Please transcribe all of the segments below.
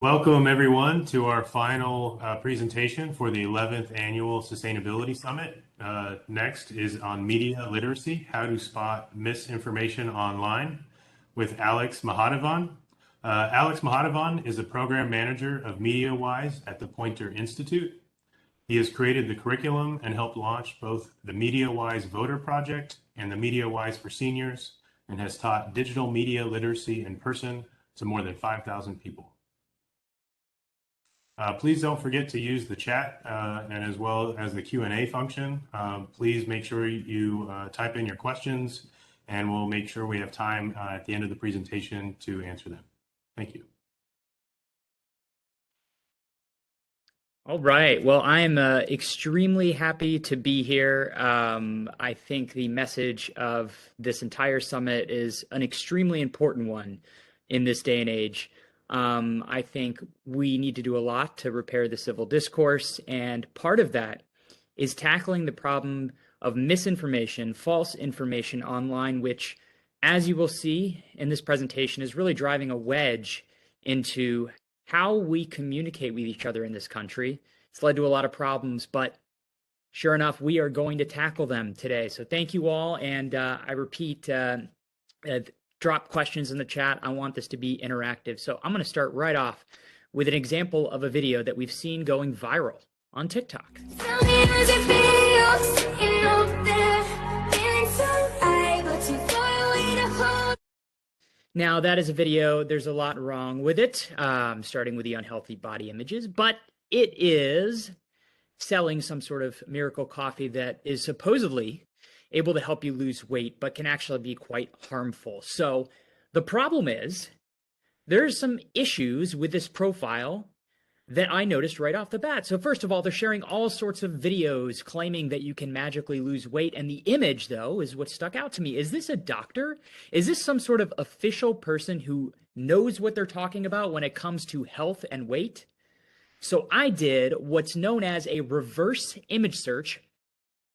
Welcome, everyone, to our final presentation for the 11th Annual Sustainability Summit. Next is on media literacy, how to spot misinformation online with Alex Mahadevan. Alex Mahadevan is a program manager of MediaWise at the Poynter Institute. He has created the curriculum and helped launch both the MediaWise Voter Project and the MediaWise for Seniors, and has taught digital media literacy in person to more than 5,000 people. Please don't forget to use the chat and as well as the Q&A function. Please make sure you type in your questions, and we'll make sure we have time at the end of the presentation to answer them. Thank you. All right. Well, I'm extremely happy to be here. I think the message of this entire summit is an extremely important one in this day and age. I think we need to do a lot to repair the civil discourse, and part of that is tackling the problem of misinformation, false information online, which, as you will see in this presentation, is really driving a wedge into how we communicate with each other in this country. It's led to a lot of problems, but sure enough, we are going to tackle them today. So thank you all, and I repeat, drop questions in the chat. I want this to be interactive. So I'm going to start right off with an example of a video that we've seen going viral on TikTok. Now, that is a video. There's a lot wrong with it, starting with the unhealthy body images, but it is selling some sort of miracle coffee that is supposedly able to help you lose weight, but can actually be quite harmful. So the problem is there's some issues with this profile that I noticed right off the bat. So first of all, they're sharing all sorts of videos claiming that you can magically lose weight. And the image, though, is what stuck out to me. Is this a doctor? Is this some sort of official person who knows what they're talking about when it comes to health and weight? So I did what's known as a reverse image search,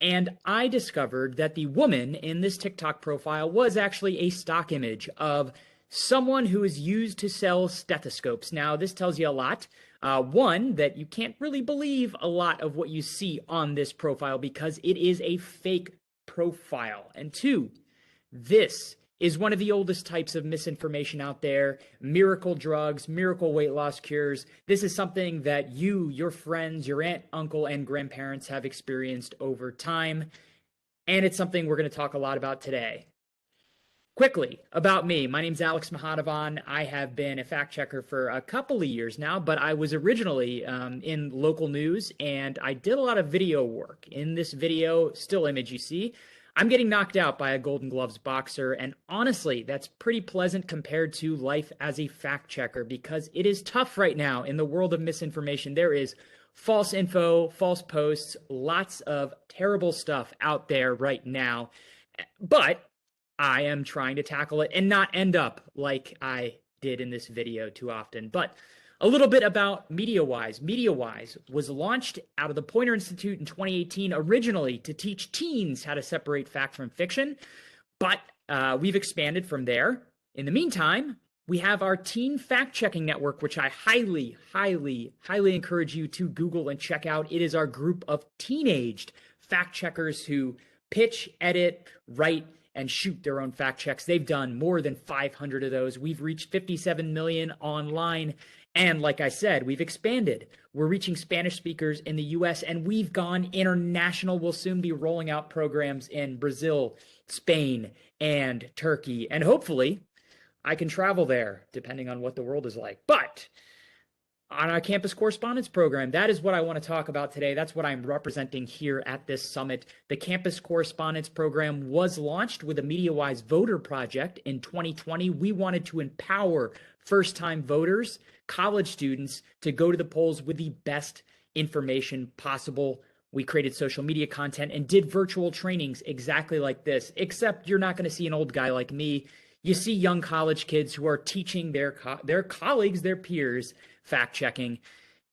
and I discovered that the woman in this TikTok profile was actually a stock image of someone who is used to sell stethoscopes. Now, this tells you a lot. One, that you can't really believe a lot of what you see on this profile because it is a fake profile. And two, this is one of the oldest types of misinformation out there. Miracle drugs, miracle weight loss cures. This is something that you, your friends, your aunt, uncle, and grandparents have experienced over time. And it's something we're going to talk a lot about today. Quickly, about me. My name's Alex Mahadevan. I have been a fact checker for a couple of years now, but I was originally in local news, and I did a lot of video work. In this video, still image you see, I'm getting knocked out by a Golden Gloves boxer, and honestly, that's pretty pleasant compared to life as a fact checker because it is tough right now in the world of misinformation. There is false info, false posts, lots of terrible stuff out there right now, but I am trying to tackle it and not end up like I did in this video too often. But a little bit about MediaWise. MediaWise was launched out of the Poynter Institute in 2018, originally to teach teens how to separate fact from fiction, but we've expanded from there. In the meantime, we have our Teen Fact Checking Network, which I highly, highly, highly encourage you to Google and check out. It is our group of teenaged fact checkers who pitch, edit, write, and shoot their own fact checks. They've done more than 500 of those. We've reached 57 million online. And like I said, we've expanded. We're reaching Spanish speakers in the US, and we've gone international. We'll soon be rolling out programs in Brazil, Spain, and Turkey. And hopefully I can travel there, depending on what the world is like. But on our campus correspondence program, that is what I want to talk about today. That's what I'm representing here at this summit. The campus correspondence program was launched with a MediaWise Voter Project in 2020. We wanted to empower first-time voters, college students, to go to the polls with the best information possible. We created social media content and did virtual trainings exactly like this, except you're not going to see an old guy like me. You see young college kids who are teaching their colleagues, their peers, fact checking.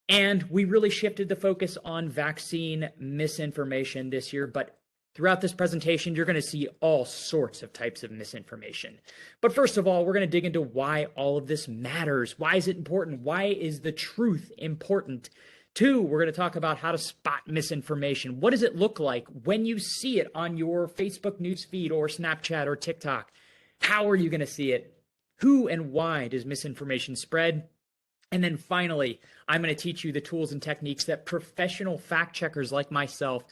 And we really shifted the focus on vaccine misinformation this year, but Throughout this presentation, you're going to see all sorts of types of misinformation. But first of all, we're going to dig into why all of this matters. Why is it important? Why is the truth important? Two, we're going to talk about how to spot misinformation. What does it look like when you see it on your Facebook newsfeed or Snapchat or TikTok? How are you going to see it? Who and why does misinformation spread? And then finally, I'm going to teach you the tools and techniques that professional fact checkers like myself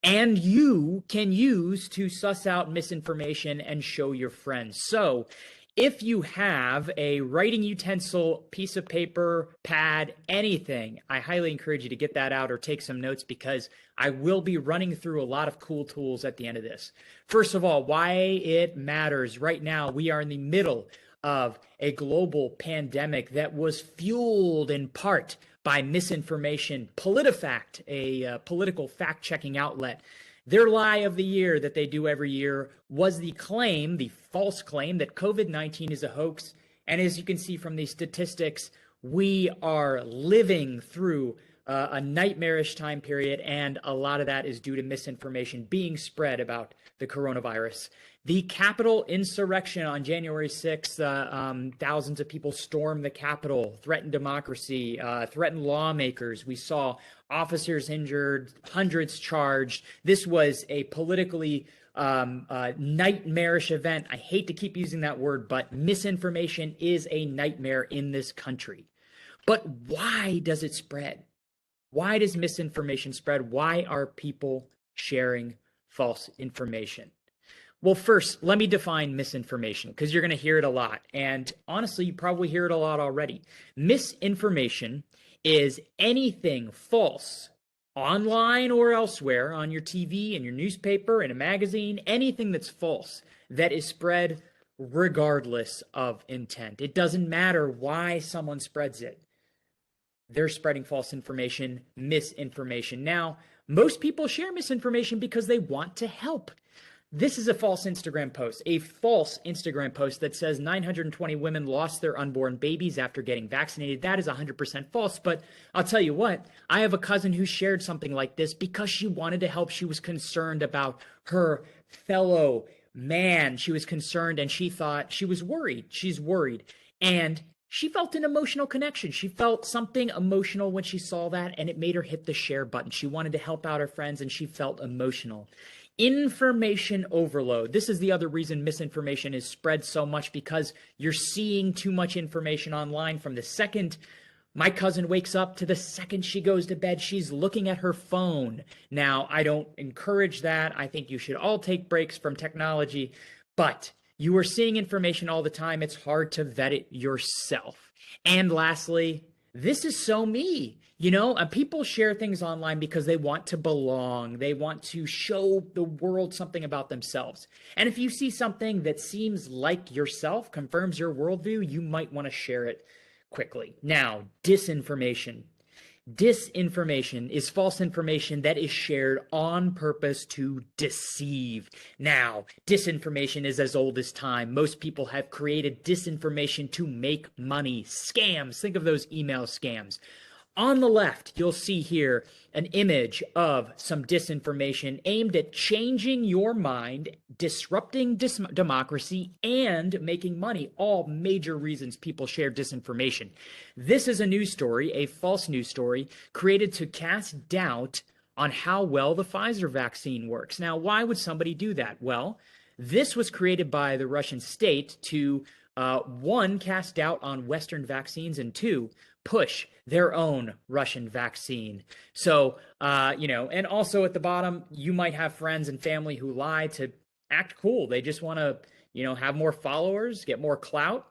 and you can use to suss out misinformation and show your friends. So if you have a writing utensil, piece of paper, pad, anything, I highly encourage you to get that out or take some notes, because I will be running through a lot of cool tools at the end of this. First of all, why it matters. Right now, we are in the middle of a global pandemic that was fueled in part by misinformation. PolitiFact, a political fact-checking outlet, their lie of the year that they do every year was the claim, the false claim, that COVID-19 is a hoax. And as you can see from these statistics, we are living through a nightmarish time period, and a lot of that is due to misinformation being spread about the coronavirus. The Capitol insurrection on January 6th, thousands of people stormed the Capitol, threatened democracy, threatened lawmakers. We saw officers injured, hundreds charged. This was a politically nightmarish event. I hate to keep using that word, but misinformation is a nightmare in this country. But why does it spread? Why does misinformation spread? Why are people sharing false information? Well, first, let me define misinformation, because you're going to hear it a lot. And honestly, you probably hear it a lot already. Misinformation is anything false, online or elsewhere, on your TV, in your newspaper, in a magazine, anything that's false that is spread regardless of intent. It doesn't matter why someone spreads it. They're spreading false information, misinformation. Now, most people share misinformation because they want to help. This is a false Instagram post that says 920 women lost their unborn babies after getting vaccinated. That is 100% false. But I'll tell you what, I have a cousin who shared something like this because she wanted to help. She was concerned about her fellow man. She was concerned, and she thought, she was worried. She's worried. And she felt an emotional connection. She felt something emotional when she saw that, and it made her hit the share button. She wanted to help out her friends, and she felt emotional. Information overload. This is the other reason misinformation is spread so much, because you're seeing too much information online. From the second my cousin wakes up to the second she goes to bed, she's looking at her phone. Now, I don't encourage that. I think you should all take breaks from technology, but you are seeing information all the time. It's hard to vet it yourself. And lastly, this is so me. You know, people share things online because they want to belong. They want to show the world something about themselves. And if you see something that seems like yourself, confirms your worldview, you might want to share it quickly. Now, disinformation. Disinformation is false information that is shared on purpose to deceive. Now, disinformation is as old as time. Most people have created disinformation to make money. Scams. Think of those email scams. On the left, you'll see here an image of some disinformation aimed at changing your mind, disrupting democracy, and making money. All major reasons people share disinformation. This is a news story, a false news story, created to cast doubt on how well the Pfizer vaccine works. Now, why would somebody do that? Well, this was created by the Russian state to, one, cast doubt on Western vaccines, and two, push their own Russian vaccine. So, and also at the bottom, you might have friends and family who lie to act cool. They just want to, have more followers, get more clout,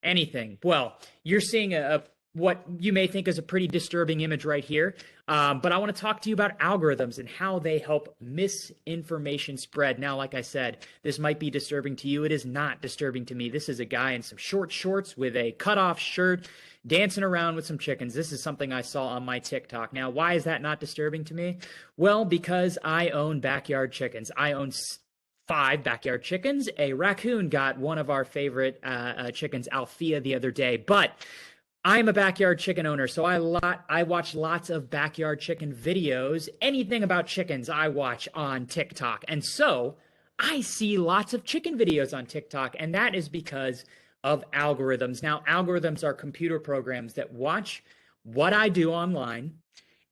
anything. Well, you're seeing what you may think is a pretty disturbing image right here. But I want to talk to you about algorithms and how they help misinformation spread. Now, like I said, this might be disturbing to you. It is not disturbing to me. This is a guy in some short shorts with a cutoff shirt dancing around with some chickens. This is something I saw on my TikTok. Now, why is that not disturbing to me? Well, because I own backyard chickens. I own 5 backyard chickens. A raccoon got one of our favorite chickens, Althea, the other day. But I'm a backyard chicken owner, so I watch lots of backyard chicken videos. Anything about chickens I watch on TikTok. And so I see lots of chicken videos on TikTok, and that is because of algorithms. Now, algorithms are computer programs that watch what I do online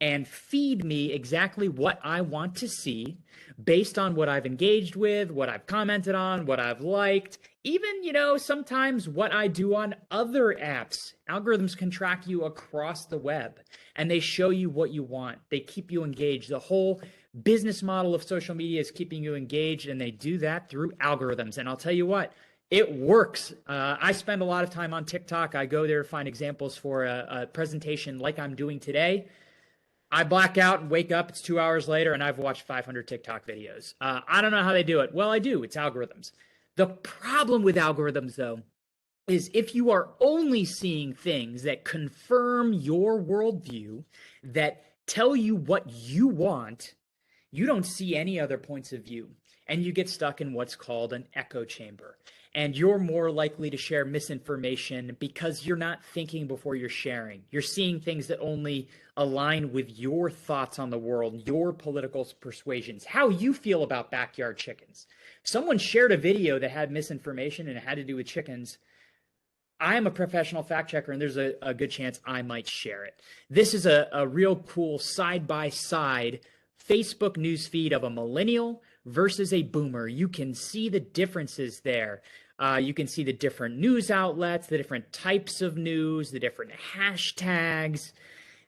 and feed me exactly what I want to see based on what I've engaged with, what I've commented on, what I've liked, even, sometimes what I do on other apps. Algorithms can track you across the web and they show you what you want. They keep you engaged. The whole business model of social media is keeping you engaged, and they do that through algorithms. And I'll tell you what, it works. I spend a lot of time on TikTok. I go there to find examples for a presentation like I'm doing today. I black out and wake up. It's 2 hours later, and I've watched 500 TikTok videos. I don't know how they do it. Well, I do. It's algorithms. The problem with algorithms, though, is if you are only seeing things that confirm your worldview, that tell you what you want, you don't see any other points of view. And you get stuck in what's called an echo chamber. And you're more likely to share misinformation because you're not thinking before you're sharing. You're seeing things that only align with your thoughts on the world, your political persuasions, how you feel about backyard chickens. Someone shared a video that had misinformation and it had to do with chickens. I am a professional fact checker, and there's a good chance I might share it. This is a real cool side-by-side Facebook news feed of a millennial versus a boomer. You can see the differences there. You can see the different news outlets, the different types of news, the different hashtags.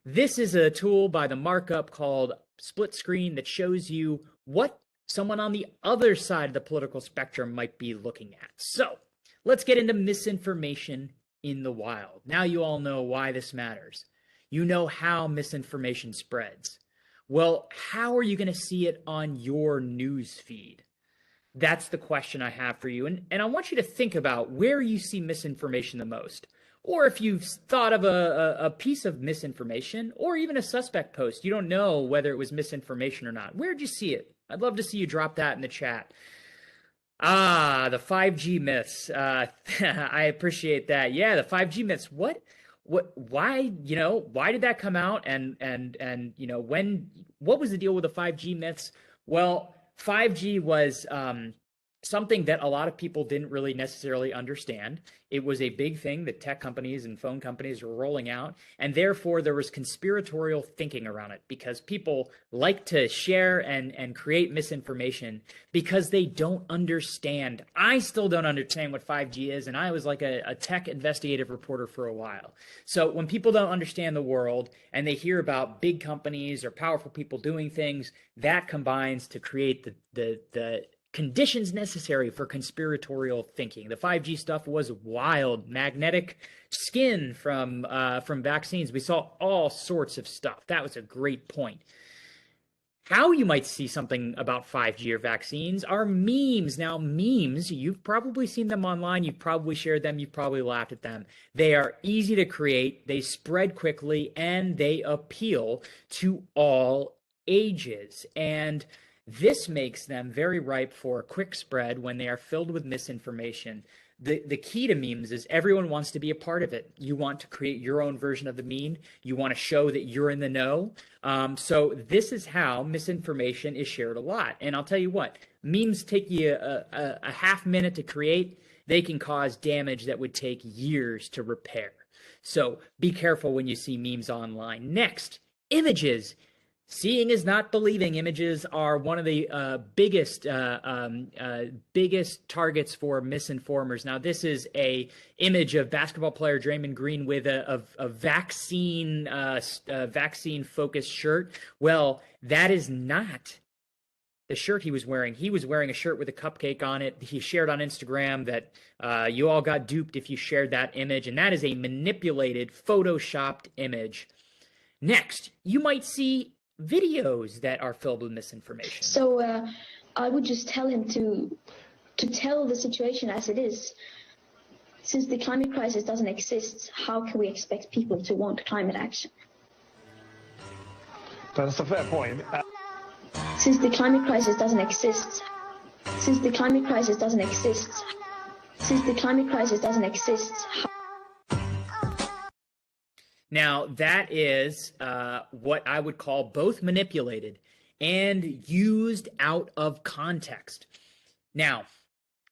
This is a tool by the markup called Split Screen that shows you what someone on the other side of the political spectrum might be looking at. So let's get into misinformation in the wild. Now you all know why this matters. You know how misinformation spreads. Well, how are you going to see it on your news feed? That's the question I have for you. And I want you to think about where you see misinformation the most. Or if you've thought of a piece of misinformation or even a suspect post, you don't know whether it was misinformation or not. Where'd you see it? I'd love to see you drop that in the chat. The 5G myths. I appreciate that. Yeah, the 5G myths. Why did that come out? And what was the deal with the 5G myths? Well, 5G was something that a lot of people didn't really necessarily understand. It was a big thing that tech companies and phone companies were rolling out, and therefore there was conspiratorial thinking around it because people like to share and create misinformation because they don't understand. I still don't understand what 5G is, and I was like a tech investigative reporter for a while. So when people don't understand the world and they hear about big companies or powerful people doing things, that combines to create the conditions necessary for conspiratorial thinking. The 5G stuff was wild. Magnetic skin from vaccines. We saw all sorts of stuff. That was a great point. How you might see something about 5G or vaccines are memes. Now, memes, you've probably seen them online. You've probably shared them. You've probably laughed at them. They are easy to create. They spread quickly, and they appeal to all ages. And this makes them very ripe for a quick spread when they are filled with misinformation. The key to memes is everyone wants to be a part of it. You want to create your own version of the meme. You want to show that you're in the know. So this is how misinformation is shared a lot. And I'll tell you what, memes take you a half minute to create. They can cause damage that would take years to repair. So be careful when you see memes online. Next, images. Seeing is not believing. Images are one of the biggest targets for misinformers. Now, this is a image of basketball player Draymond Green with a vaccine focused shirt. Well, that is not the shirt he was wearing. He was wearing a shirt with a cupcake on it. He shared on Instagram that you all got duped if you shared that image, and that is a manipulated, photoshopped image. Next, you might see videos that are filled with misinformation. So I would just tell him to tell the situation as it is. Since the climate crisis doesn't exist, how can we expect people to want climate action? That's a fair point. Since the climate crisis doesn't exist, since the climate crisis doesn't exist, since the climate crisis doesn't exist, Now, that is what I would call both manipulated and used out of context. Now,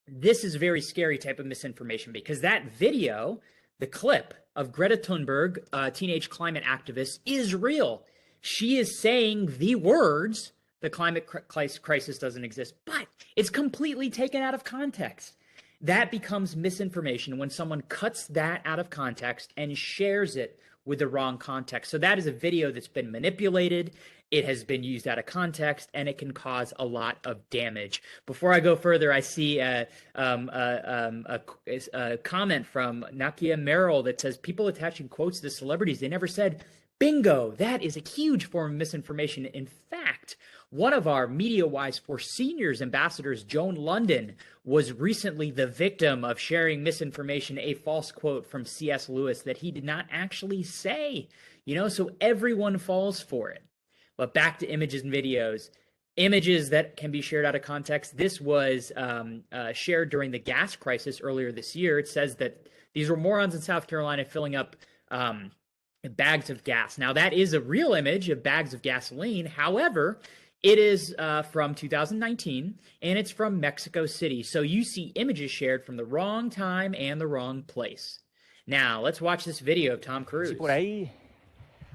this is a very scary type of misinformation because that video, the clip of Greta Thunberg, teenage climate activist, is real. She is saying the words, the climate crisis doesn't exist, but it's completely taken out of context. That becomes misinformation when someone cuts that out of context and shares it with the wrong context. So that is a video that's been manipulated. It has been used out of context, and it can cause a lot of damage. Before I go further, I see a comment from Nakia Merrill that says, people attaching quotes to celebrities, they never said, bingo. That is a huge form of misinformation. In fact, one of our MediaWise for Seniors ambassadors, Joan London, was recently the victim of sharing misinformation, a false quote from C.S. Lewis that he did not actually say. So everyone falls for it. But back to images and videos. Images that can be shared out of context. This was shared during the gas crisis earlier this year. It says that these were morons in South Carolina filling up bags of gas. Now, that is a real image of bags of gasoline. However, it is from 2019, and it's from Mexico City. So you see images shared from the wrong time and the wrong place. Now, let's watch this video of Tom Cruise. Por ahí,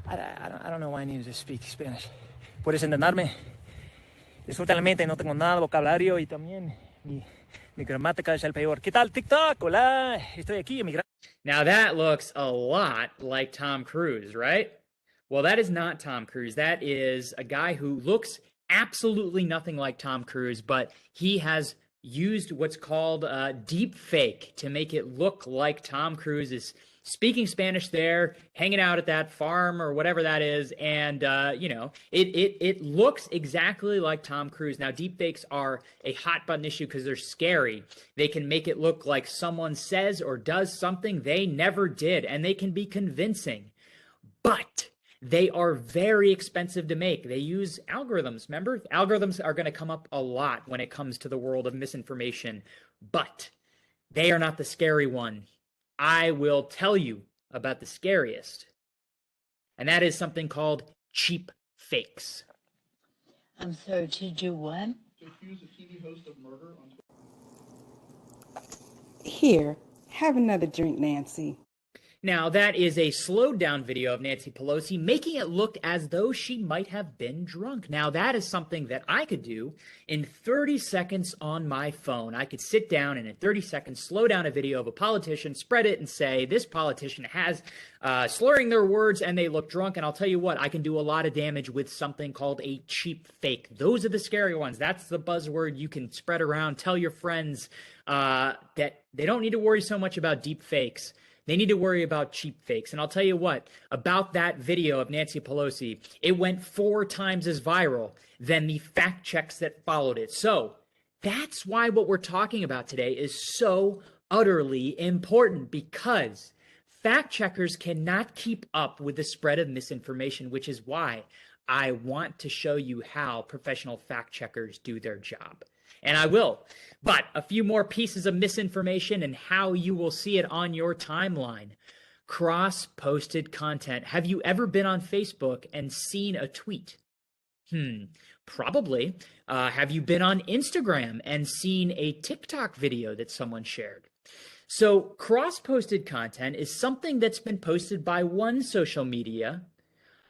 I don't know why I need to speak Spanish. Puedes entenderme. Disculpamente, no tengo nada de vocabulario y también mi gramática es el peor. ¿Qué tal, TikTok? Hola, estoy aquí emigrando. Now that looks a lot like Tom Cruise, right? Well, that is not Tom Cruise. That is a guy who looks absolutely nothing like Tom Cruise, but he has used what's called deep fake to make it look like Tom Cruise is speaking Spanish there, hanging out at that farm or whatever that is, and it looks exactly like Tom Cruise. Now, deepfakes are a hot button issue because they're scary. They can make it look like someone says or does something they never did, and they can be convincing. But they are very expensive to make. They use algorithms. Remember, algorithms are going to come up a lot when it comes to the world of misinformation, but they are not the scary one. I will tell you about the scariest, and that is something called cheap fakes. I'm sorry, to do what? To accuse a TV host of murder on Here, have another drink, Nancy. Now, that is a slowed down video of Nancy Pelosi making it look as though she might have been drunk. Now, that is something that I could do in 30 seconds on my phone. I could sit down and in 30 seconds slow down a video of a politician, spread it, and say, this politician has slurring their words and they look drunk. And I'll tell you what, I can do a lot of damage with something called a cheap fake. Those are the scary ones. That's the buzzword you can spread around. Tell your friends that they don't need to worry so much about deep fakes. They need to worry about cheap fakes. And I'll tell you what, about that video of Nancy Pelosi, it went 4 times as viral than the fact checks that followed it. So that's why what we're talking about today is so utterly important, because fact checkers cannot keep up with the spread of misinformation, which is why I want to show you how professional fact checkers do their job. And I will. But a few more pieces of misinformation and how you will see it on your timeline. Cross-posted content. Have you ever been on Facebook and seen a tweet? Probably. Have you been on Instagram and seen a TikTok video that someone shared? So cross-posted content is something that's been posted by one social media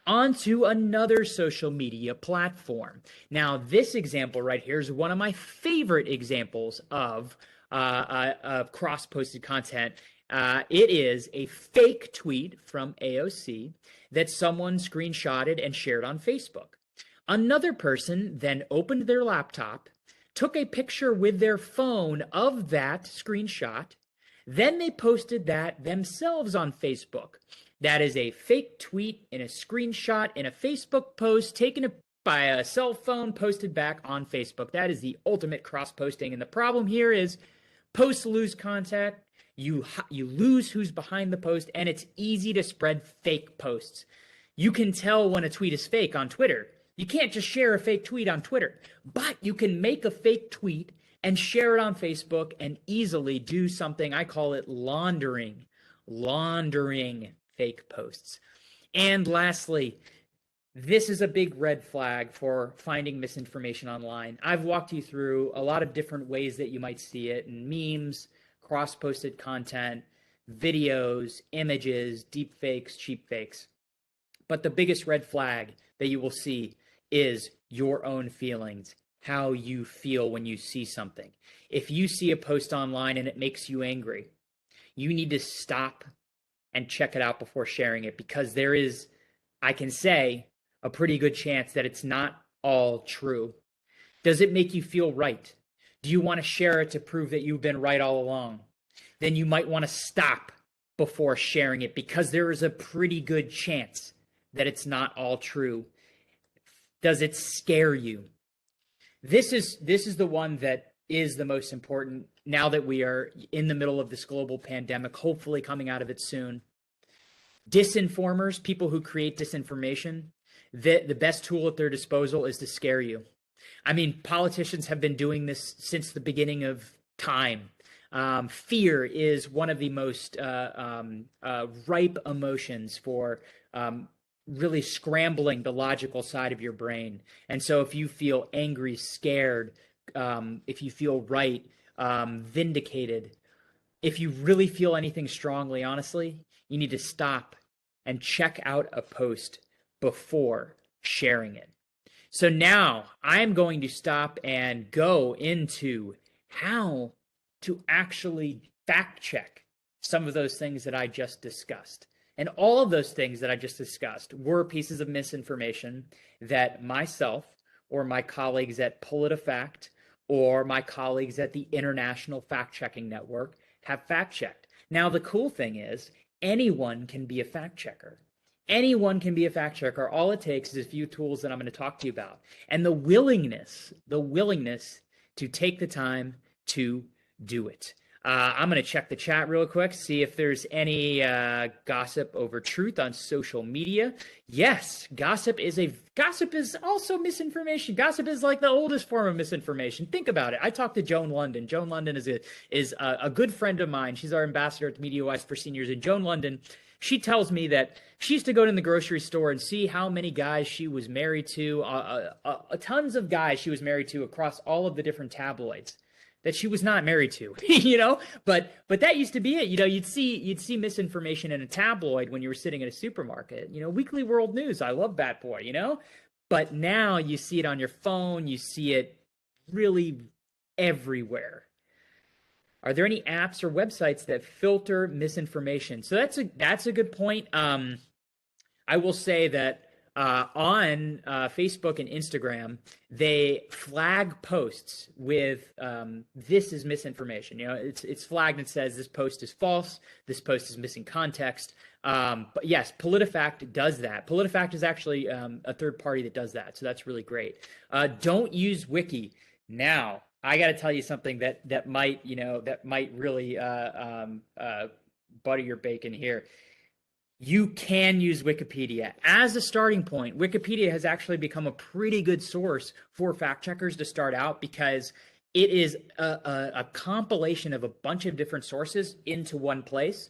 onto another social media platform. Now, this example right here is one of my favorite examples of cross-posted content. It is a fake tweet from AOC that someone screenshotted and shared on Facebook. Another person then opened their laptop, took a picture with their phone of that screenshot, then they posted that themselves on Facebook. That is a fake tweet in a screenshot in a Facebook post taken by a cell phone posted back on Facebook. That is the ultimate cross-posting. And the problem here is posts lose contact, you lose who's behind the post, and it's easy to spread fake posts. You can tell when a tweet is fake on Twitter. You can't just share a fake tweet on Twitter, but you can make a fake tweet and share it on Facebook and easily do something, I call it laundering fake posts. And lastly, this is a big red flag for finding misinformation online. I've walked you through a lot of different ways that you might see it in memes, cross-posted content, videos, images, deep fakes, cheap fakes. But the biggest red flag that you will see is your own feelings, how you feel when you see something. If you see a post online and it makes you angry, you need to stop and check it out before sharing it, because there is, I can say, a pretty good chance that it's not all true. Does it make you feel right? Do you want to share it to prove that you've been right all along? Then you might want to stop before sharing it, because there is a pretty good chance that it's not all true. Does it scare you? This is the one that is the most important now that we are in the middle of this global pandemic, hopefully coming out of it soon. Disinformers, people who create disinformation, the best tool at their disposal is to scare you. I mean, politicians have been doing this since the beginning of time. Fear is one of the most ripe emotions for really scrambling the logical side of your brain. And so if you feel angry, scared, if you feel right, vindicated, if you really feel anything strongly, honestly, you need to stop and check out a post before sharing it. So now I'm going to stop and go into how to actually fact check some of those things that I just discussed. And all of those things that I just discussed were pieces of misinformation that myself or my colleagues at PolitiFact or my colleagues at the International Fact Checking Network have fact checked. Now, the cool thing is anyone can be a fact checker. Anyone can be a fact checker. All it takes is a few tools that I'm going to talk to you about, and the willingness to take the time to do it. I'm going to check the chat real quick, see if there's any gossip over truth on social media. Yes, gossip is also misinformation. Gossip is like the oldest form of misinformation. Think about it. I talked to Joan London. Joan London is a good friend of mine. She's our ambassador at MediaWise for Seniors. And Joan London, she tells me that she used to go to the grocery store and see how many guys she was married to, tons of guys she was married to across all of the different tabloids that she was not married to, but that used to be it. You'd see misinformation in a tabloid when you were sitting at a supermarket, Weekly World News. I love that boy, but now you see it on your phone. You see it really everywhere. Are there any apps or websites that filter misinformation? So that's a good point. I will say that on Facebook and Instagram, they flag posts with this is misinformation. It's flagged and says this post is false. This post is missing context. But yes, PolitiFact does that. PolitiFact is actually a third party that does that. So that's really great. Don't use Wiki. Now, I got to tell you something that might really butter your bacon here. You can use Wikipedia as a starting point. Wikipedia has actually become a pretty good source for fact checkers to start out, because it is a compilation of a bunch of different sources into one place.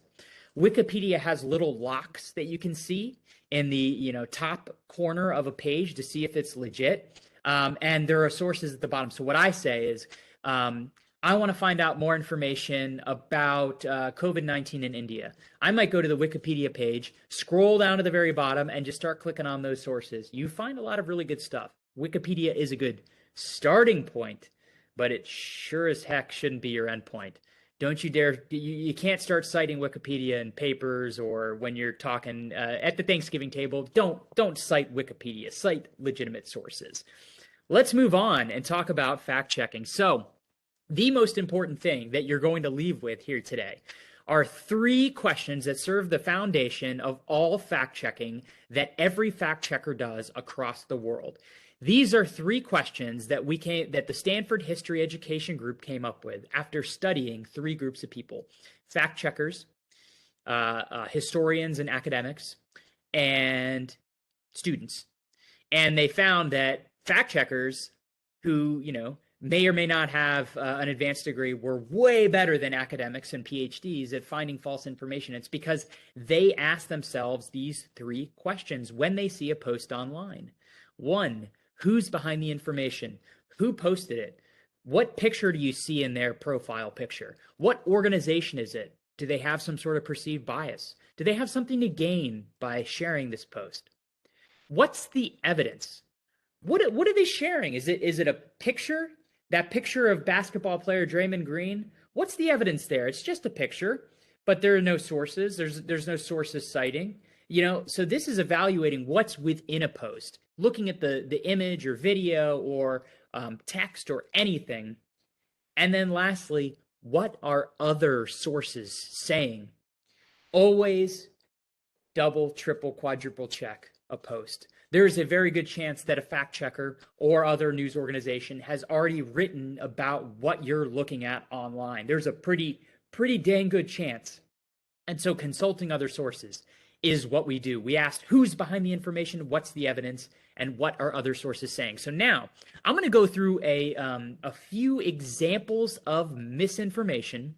Wikipedia has little locks that you can see in the top corner of a page to see if it's legit. And there are sources at the bottom. So what I say is, I want to find out more information about COVID-19 in India. I might go to the Wikipedia page, scroll down to the very bottom, and just start clicking on those sources. You find a lot of really good stuff. Wikipedia is a good starting point, but it sure as heck shouldn't be your endpoint. Don't you dare, you can't start citing Wikipedia in papers or when you're talking at the Thanksgiving table. Don't cite Wikipedia, cite legitimate sources. Let's move on and talk about fact checking. So, the most important thing that you're going to leave with here today are 3 questions that serve the foundation of all fact checking that every fact checker does across the world. These are 3 questions that the Stanford History Education Group came up with after studying 3 groups of people: fact checkers, historians and academics, and students. And they found that fact checkers who, may or may not have an advanced degree were way better than academics and PhDs at finding false information. It's because they ask themselves these three questions when they see a post online. One, who's behind the information? Who posted it? What picture do you see in their profile picture? What organization is it? Do they have some sort of perceived bias? Do they have something to gain by sharing this post? What's the evidence? What are they sharing? Is it a picture? That picture of basketball player Draymond Green? What's the evidence there? It's just a picture, but there are no sources. There's no sources citing. So this is evaluating what's within a post, looking at the image or video or text or anything. And then lastly, what are other sources saying? Always double, triple, quadruple check a post. There is a very good chance that a fact checker or other news organization has already written about what you're looking at online. There's a pretty dang good chance. And so consulting other sources is what we do. We ask who's behind the information, what's the evidence, and what are other sources saying. So now I'm going to go through a few examples of misinformation,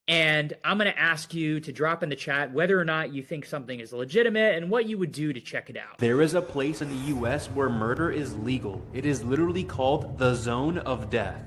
and I'm going to ask you to drop in the chat whether or not you think something is legitimate and what you would do to check it out. There is a place in the US where murder is legal. It is literally called the Zone of Death.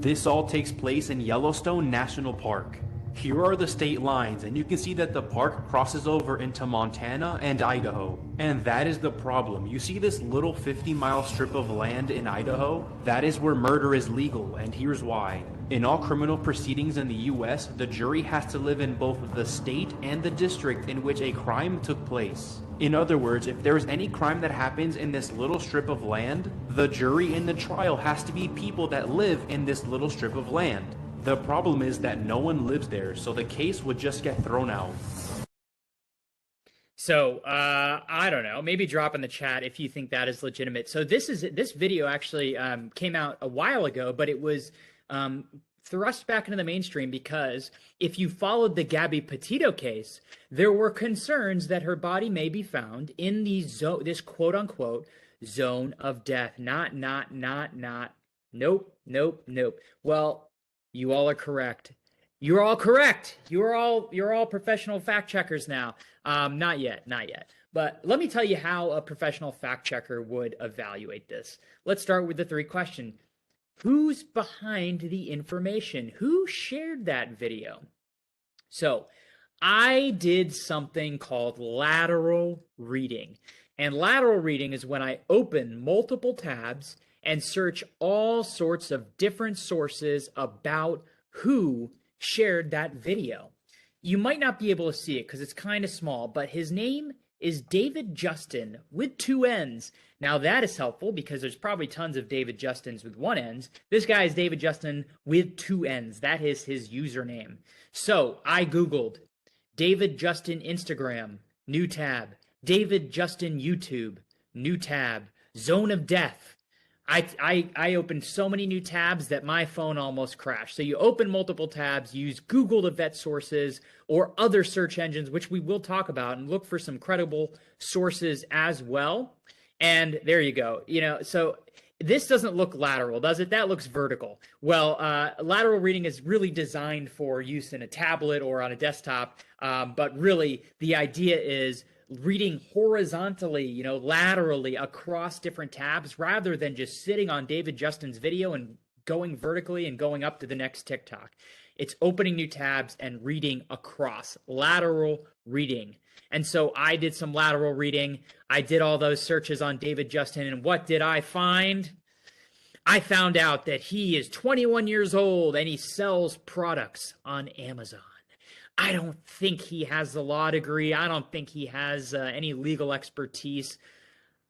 This all takes place in Yellowstone National Park. Here are the state lines, and you can see that the park crosses over into Montana and Idaho. And that is the problem. You see this little 50-mile strip of land in Idaho? That is where murder is legal, and here's why. In all criminal proceedings in the US, the jury has to live in both the state and the district in which a crime took place. In other words, if there is any crime that happens in this little strip of land, the jury in the trial has to be people that live in this little strip of land. The problem is that no one lives there, so the case would just get thrown out. So, I don't know, maybe drop in the chat if you think that is legitimate. So this video actually came out a while ago, but it was thrust back into the mainstream because if you followed the Gabby Petito case, there were concerns that her body may be found in this quote unquote zone of death. Nope. Well, you all are correct. You're all correct. You're all professional fact checkers now. Not yet. But let me tell you how a professional fact checker would evaluate this. Let's start with the three question. Who's behind the information? Who shared that video? So I did something called lateral reading. And lateral reading is when I open multiple tabs and search all sorts of different sources about who shared that video. You might not be able to see it because it's kind of small, but his name is David Justin with two N's. Now that is helpful because there's probably tons of David Justins with one N. This guy is David Justin with two N's. That is his username. So I Googled David Justin Instagram, new tab. David Justin YouTube, new tab. Zone of Death. I opened so many new tabs that my phone almost crashed. So you open multiple tabs, use Google to vet sources or other search engines, which we will talk about, and look for some credible sources as well. And there you go. So this doesn't look lateral, does it? That looks vertical. Well, lateral reading is really designed for use in a tablet or on a desktop. But really, the idea is reading horizontally, laterally across different tabs rather than just sitting on David Justin's video and going vertically and going up to the next TikTok. It's opening new tabs and reading across, lateral reading. And so I did some lateral reading. I did all those searches on David Justin, and what did I find? I found out that he is 21 years old and he sells products on Amazon. I don't think he has the law degree. I don't think he has any legal expertise.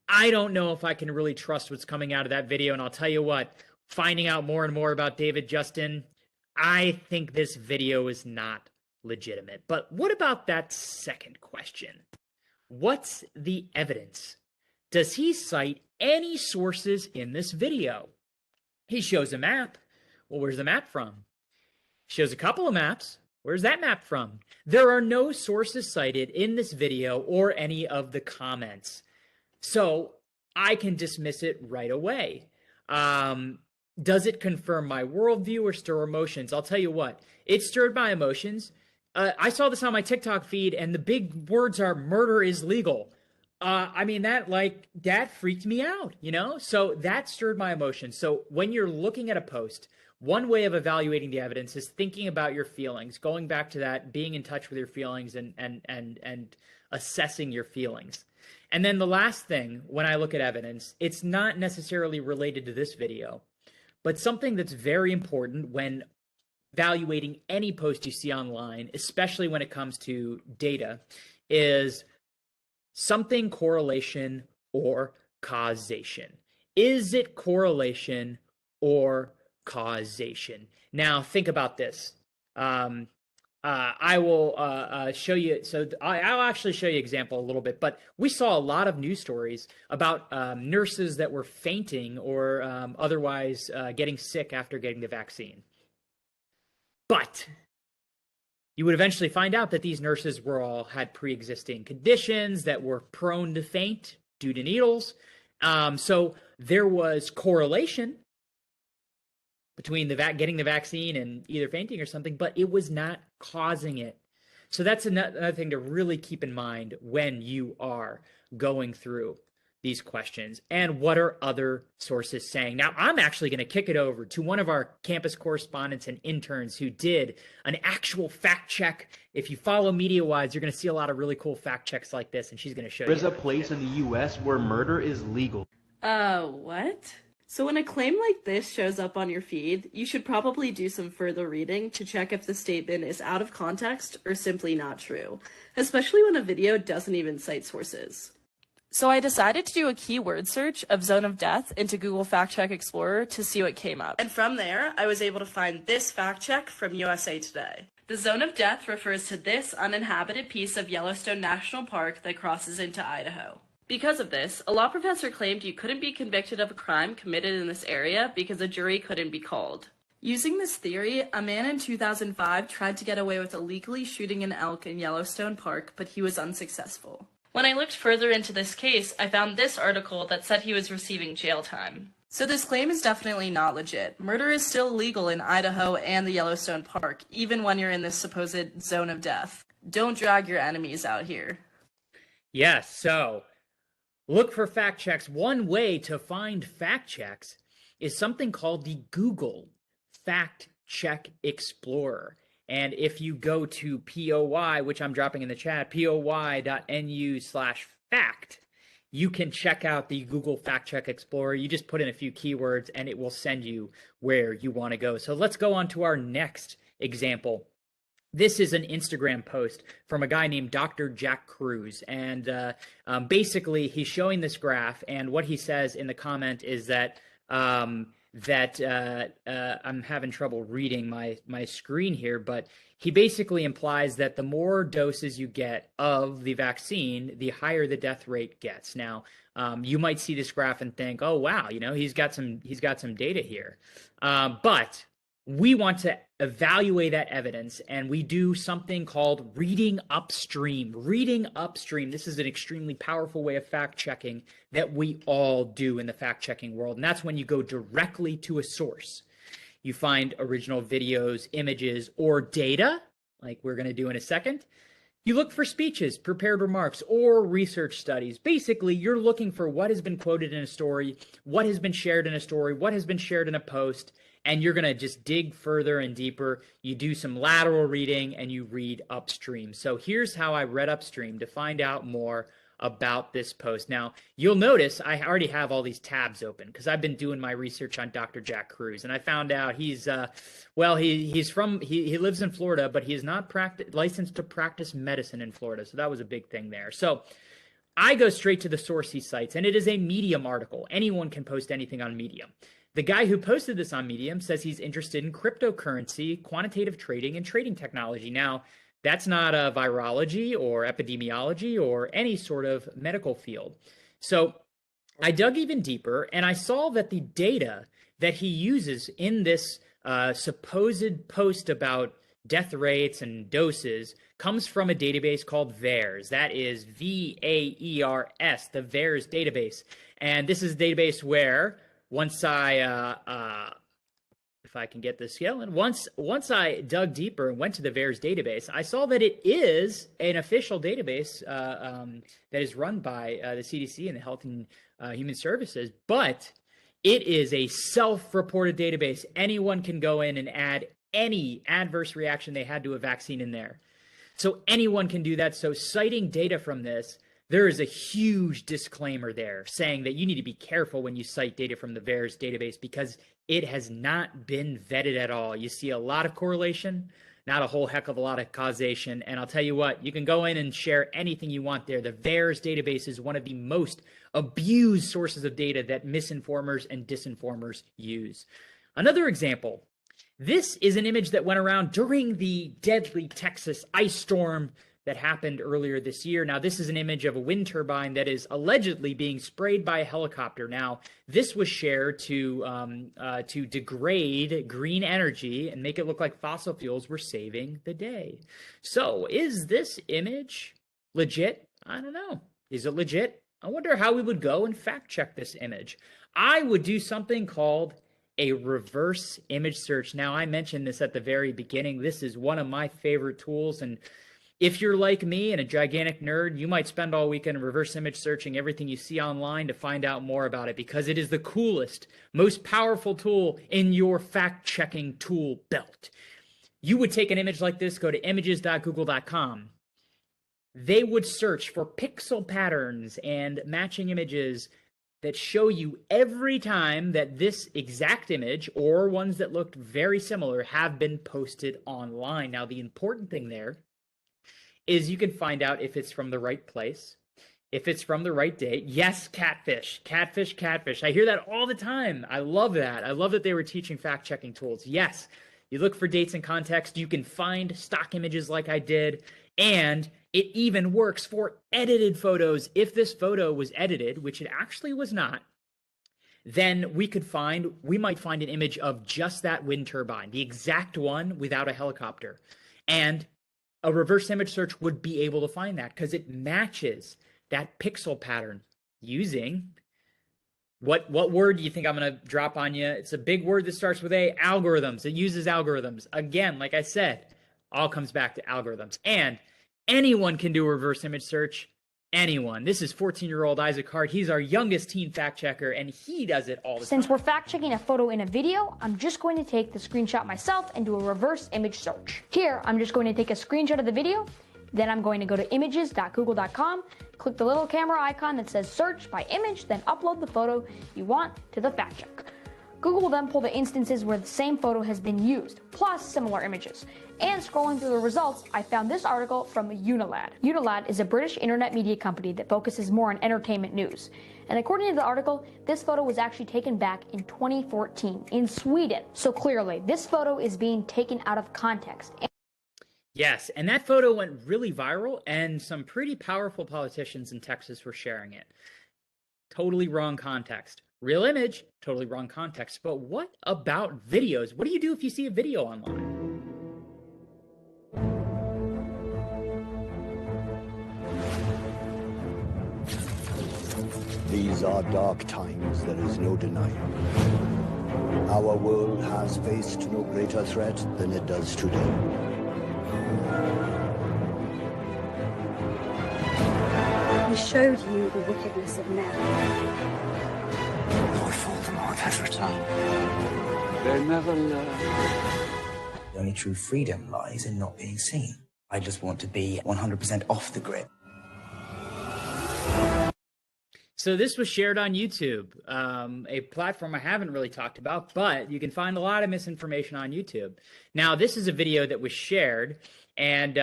I don't know if I can really trust what's coming out of that video. And I'll tell you what, finding out more and more about David Justin, I think this video is not legitimate. But what about that second question? What's the evidence? Does he cite any sources in this video? He shows a map. Well, where's the map from? Shows a couple of maps. Where's that map from? There are no sources cited in this video or any of the comments. So I can dismiss it right away. does it confirm my worldview or stir emotions? I'll tell you what, it stirred my emotions. I saw this on my TikTok feed, and the big words are "murder is legal." I mean, that freaked me out, you know? So that stirred my emotions. So when you're looking at a post, one way of evaluating the evidence is thinking about your feelings, going back to that, being in touch with your feelings and assessing your feelings. And then the last thing, when I look at evidence, it's not necessarily related to this video, but something that's very important when evaluating any post you see online, especially when it comes to data, is something correlation or causation. Is it correlation or causation? Now, think about this. I will show you. So I'll actually show you an example a little bit, but we saw a lot of news stories about nurses that were fainting or otherwise getting sick after getting the vaccine. But you would eventually find out that these nurses had pre-existing conditions that were prone to faint due to needles. So there was correlation between getting the vaccine and either fainting or something, but it was not causing it. So that's another thing to really keep in mind when you are going through these questions. And what are other sources saying? Now, I'm actually going to kick it over to one of our campus correspondents and interns who did an actual fact check. If you follow MediaWise, you're going to see a lot of really cool fact checks like this, and she's going to show you. There's a place in the U.S. where murder is legal. What? So when a claim like this shows up on your feed, you should probably do some further reading to check if the statement is out of context or simply not true, especially when a video doesn't even cite sources. So I decided to do a keyword search of Zone of Death into Google Fact Check Explorer to see what came up. And from there, I was able to find this fact check from USA Today. The Zone of Death refers to this uninhabited piece of Yellowstone National Park that crosses into Idaho. Because of this, a law professor claimed you couldn't be convicted of a crime committed in this area because a jury couldn't be called. Using this theory, a man in 2005 tried to get away with illegally shooting an elk in Yellowstone Park, but he was unsuccessful. When I looked further into this case, I found this article that said he was receiving jail time. So this claim is definitely not legit. Murder is still legal in Idaho and the Yellowstone Park, even when you're in this supposed zone of death. Don't drag your enemies out here. Yes, so look for fact checks. One way to find fact checks is something called the Google Fact Check Explorer. And if you go to POY, which I'm dropping in the chat, POY.NU/fact, you can check out the Google Fact Check Explorer. You just put in a few keywords and it will send you where you want to go. So let's go on to our next example. This is an Instagram post from a guy named Dr. Jack Cruz. And basically, he's showing this graph. And what he says in the comment is that I'm having trouble reading my screen here, but he basically implies that the more doses you get of the vaccine, the higher the death rate gets. Now, you might see this graph and think, "Oh wow, he's got some data here," but we want to evaluate that evidence, and we do something called reading upstream. Reading upstream. This is an extremely powerful way of fact-checking that we all do in the fact-checking world, and that's when you go directly to a source. You find original videos, images, or data, like we're going to do in a second. You look for speeches, prepared remarks, or research studies. Basically, you're looking for what has been quoted in a story, what has been shared in a story, what has been shared in a post, and you're going to just dig further and deeper. You do some lateral reading and you read upstream. So here's how I read upstream to find out more about this post. Now, you'll notice I already have all these tabs open because I've been doing my research on Dr. Jack Cruz, and I found out he lives in Florida, but he is not licensed to practice medicine in Florida. So that was a big thing there. So I go straight to the source he cites, and it is a Medium article. Anyone can post anything on Medium. The guy who posted this on Medium says he's interested in cryptocurrency, quantitative trading, and trading technology. Now, that's not a virology or epidemiology or any sort of medical field. So I dug even deeper, and I saw that the data that he uses in this supposed post about death rates and doses comes from a database called VAERS. That is VAERS, the VAERS database. And this is a database where once I if I can get this going. Once I dug deeper and went to the VAERS database, I saw that it is an official database that is run by the CDC and the Health and Human Services, but it is a self-reported database. Anyone can go in and add any adverse reaction they had to a vaccine in there. So anyone can do that. So citing data from this, there is a huge disclaimer there saying that you need to be careful when you cite data from the VAERS database because it has not been vetted at all. You see a lot of correlation, not a whole heck of a lot of causation. And I'll tell you what, you can go in and share anything you want there. The VAERS database is one of the most abused sources of data that misinformers and disinformers use. Another example, this is an image that went around during the deadly Texas ice storm that happened earlier this year. Now, this is an image of a wind turbine that is allegedly being sprayed by a helicopter. Now, this was shared to degrade green energy and make it look like fossil fuels were saving the day. So, is this image legit? I don't know. Is it legit? I wonder how we would go and fact check this image. I would do something called a reverse image search. Now, I mentioned this at the very beginning. This is one of my favorite tools, and if you're like me and a gigantic nerd, you might spend all weekend reverse image searching everything you see online to find out more about it because it is the coolest, most powerful tool in your fact-checking tool belt. You would take an image like this, go to images.google.com. They would search for pixel patterns and matching images that show you every time that this exact image or ones that looked very similar have been posted online. Now, the important thing there is you can find out if it's from the right place, if it's from the right date. Yes, catfish. I hear that all the time. I love that. I love that they were teaching fact-checking tools. Yes, you look for dates and context. You can find stock images like I did, and it even works for edited photos. If this photo was edited, which it actually was not, then we might find an image of just that wind turbine, the exact one without a helicopter. And a reverse image search would be able to find that because it matches that pixel pattern using what word do you think I'm going to drop on you? It's a big word that starts with A, algorithms. It uses algorithms. Again, like I said, all comes back to algorithms. And anyone can do a reverse image search. Anyone. This is 14-year-old Isaac Hart. He's our youngest teen fact checker, and he does it all the time. Since we're fact checking a photo in a video, I'm just going to take the screenshot myself and do a reverse image search. Here, I'm just going to take a screenshot of the video. Then I'm going to go to images.google.com, click the little camera icon that says search by image, then upload the photo you want to the fact check. Google will then pull the instances where the same photo has been used, plus similar images. And scrolling through the results, I found this article from Unilad. Unilad is a British internet media company that focuses more on entertainment news. And according to the article, this photo was actually taken back in 2014 in Sweden. So clearly, this photo is being taken out of context. Yes, and that photo went really viral, and some pretty powerful politicians in Texas were sharing it. Totally wrong context. Real image, totally wrong context. But what about videos? What do you do if you see a video online? These are dark times, there is no denying. Our world has faced no greater threat than it does today. We showed you the wickedness of men. Lord Voldemort has returned. They never learn. The only true freedom lies in not being seen. I just want to be 100% off the grid. So this was shared on YouTube, a platform I haven't really talked about, but you can find a lot of misinformation on YouTube. Now, this is a video that was shared, and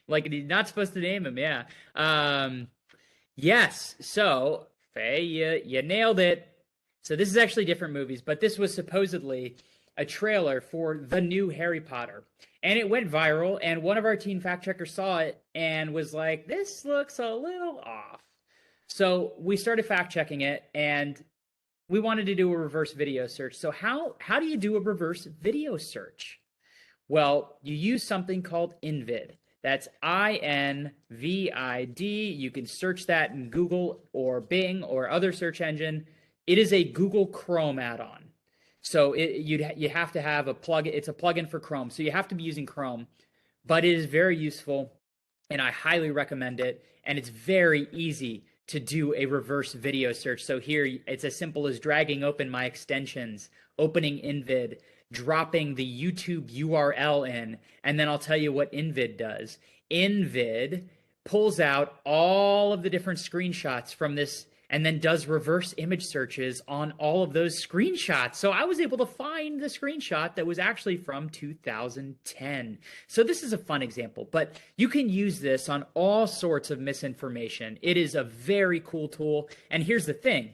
like you're not supposed to name him, yeah. Yes, so Faye, you nailed it. So this is actually different movies, but this was supposedly a trailer for the new Harry Potter. And it went viral, and one of our teen fact checkers saw it and was like, this looks a little off. So we started fact checking it, and we wanted to do a reverse video search. So how do you do a reverse video search? Well, you use something called InVid. That's INVID. You can search that in Google or Bing or other search engine. It is a Google Chrome add-on. So you have to have a plug. It's a plugin for Chrome, so you have to be using Chrome, but it is very useful, and I highly recommend it. And it's very easy to do a reverse video search. So here it's as simple as dragging open my extensions, opening InVid, dropping the YouTube URL in, and then I'll tell you what InVid does. InVid pulls out all of the different screenshots from this and then does reverse image searches on all of those screenshots. So I was able to find the screenshot that was actually from 2010. So this is a fun example, but you can use this on all sorts of misinformation. It is a very cool tool. And here's the thing.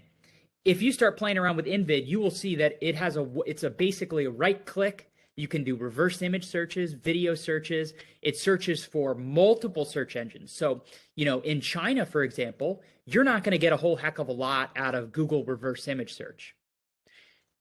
If you start playing around with InVid, you will see that it's basically a right click. You can do reverse image searches, video searches. It searches for multiple search engines. So, in China, for example, you're not going to get a whole heck of a lot out of Google reverse image search,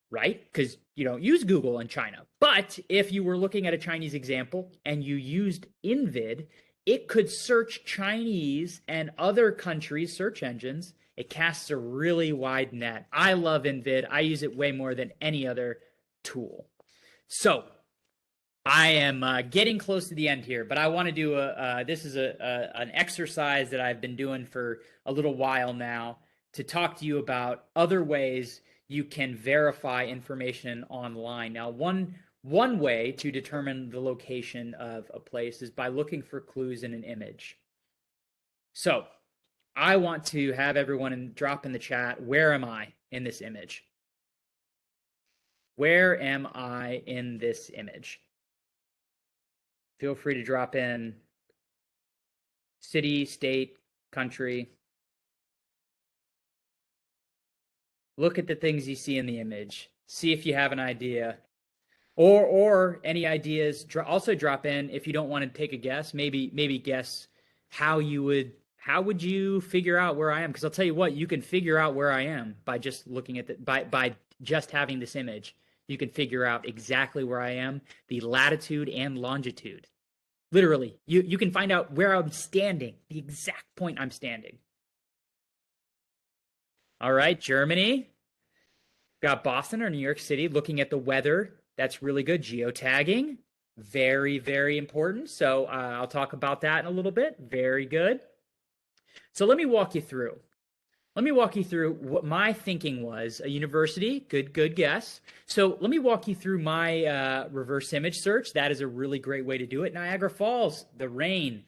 right? Because you don't use Google in China. But if you were looking at a Chinese example and you used InVid, it could search Chinese and other countries' search engines. It casts a really wide net. I love InVid. I use it way more than any other tool. So I am getting close to the end here, but I want to do this is an exercise that I've been doing for a little while now to talk to you about other ways you can verify information online. Now, one way to determine the location of a place is by looking for clues in an image. So I want to have everyone drop in the chat, where am I in this image? Where am I in this image? Feel free to drop in city, state, country. Look at the things you see in the image. See if you have an idea. Or any ideas. Also drop in if you don't want to take a guess. Maybe guess how would you figure out where I am? Because I'll tell you what, you can figure out where I am by just looking at by just having this image. You can figure out exactly where I am, the latitude and longitude. Literally, you can find out where I'm standing, the exact point I'm standing. All right, Germany. Got Boston or New York City. Looking at the weather, that's really good. Geotagging, very, very important. So I'll talk about that in a little bit. Very good. So let me walk you through. What my thinking was. A university, good guess. So let me walk you through my reverse image search. That is a really great way to do it. Niagara Falls, the rain.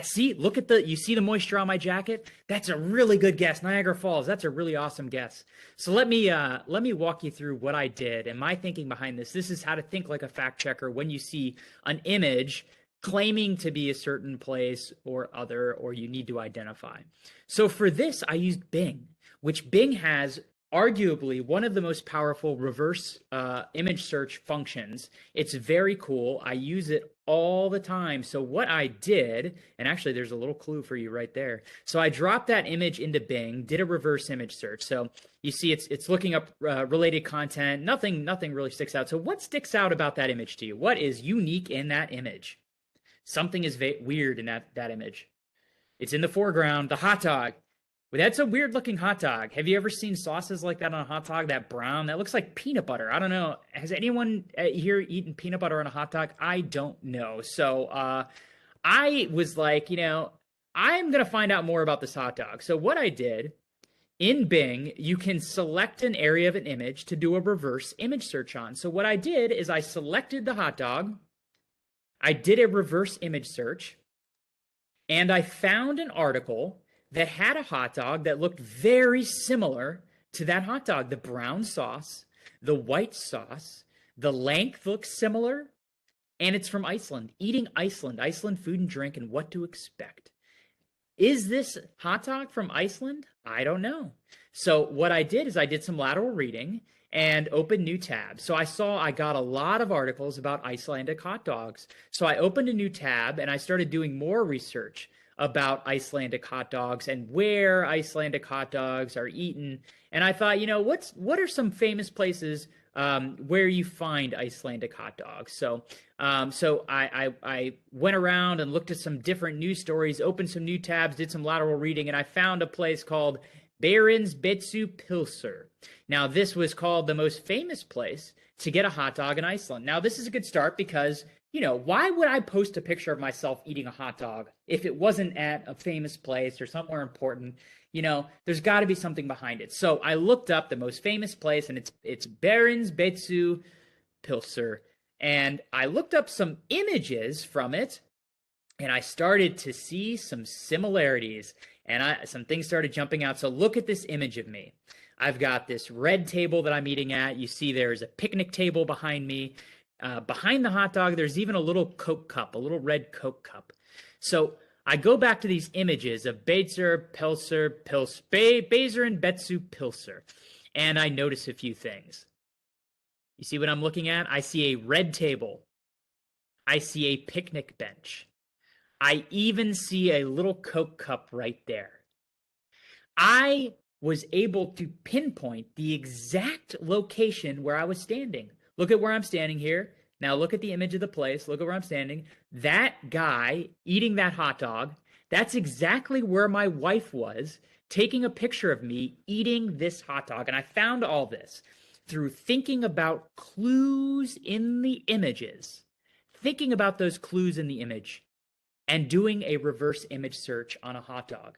See, you see the moisture on my jacket? That's a really good guess. Niagara Falls, that's a really awesome guess. So let me walk you through what I did and my thinking behind this. This is how to think like a fact checker when you see an image claiming to be a certain place or you need to identify. So for this, I used Bing, which Bing has arguably one of the most powerful reverse image search functions. It's very cool. I use it all the time. So what I did, and actually there's a little clue for you right there. So I dropped that image into Bing, did a reverse image search. So you see it's looking up related content. Nothing really sticks out. So what sticks out about that image to you? What is unique in that image? Something is weird in that image. It's in the foreground, the hot dog. Well, that's a weird looking hot dog. Have you ever seen sauces like that on a hot dog? That brown, that looks like peanut butter. I don't know. Has anyone here eaten peanut butter on a hot dog? I don't know. So I was like, I'm going to find out more about this hot dog. So what I did, in Bing, you can select an area of an image to do a reverse image search on. So what I did is I selected the hot dog. I did a reverse image search, and I found an article that had a hot dog that looked very similar to that hot dog. The brown sauce, the white sauce, the length looks similar, and it's from Iceland. Eating Iceland food and drink, and what to expect. Is this hot dog from Iceland? I don't know. So what I did is I did some lateral reading and opened new tab. So I got a lot of articles about Icelandic hot dogs. So I opened a new tab and I started doing more research about Icelandic hot dogs and where Icelandic hot dogs are eaten. And I thought, what are some famous places where you find Icelandic hot dogs? So I went around and looked at some different news stories, opened some new tabs, did some lateral reading, and I found a place called Barons Betsu Pilser. Now, this was called the most famous place to get a hot dog in Iceland. Now, this is a good start because, you know, why would I post a picture of myself eating a hot dog if it wasn't at a famous place or somewhere important? You know, there's got to be something behind it. So I looked up the most famous place, and it's Barons Betsu Pilser. And I looked up some images from it, and I started to see some similarities, and some things started jumping out. So look at this image of me. I've got this red table that I'm eating at. You see there's a picnic table behind me. Behind the hot dog, there's even a little Coke cup, a little red Coke cup. So I go back to these images of Bezer and Betsu Pilser, and I notice a few things. You see what I'm looking at? I see a red table. I see a picnic bench. I even see a little Coke cup right there. I was able to pinpoint the exact location where I was standing. Look at where I'm standing here. Now look at the image of the place. Look at where I'm standing. That guy eating that hot dog, that's exactly where my wife was, taking a picture of me eating this hot dog. And I found all this through thinking about clues in the images, thinking about those clues in the image, and doing a reverse image search on a hot dog.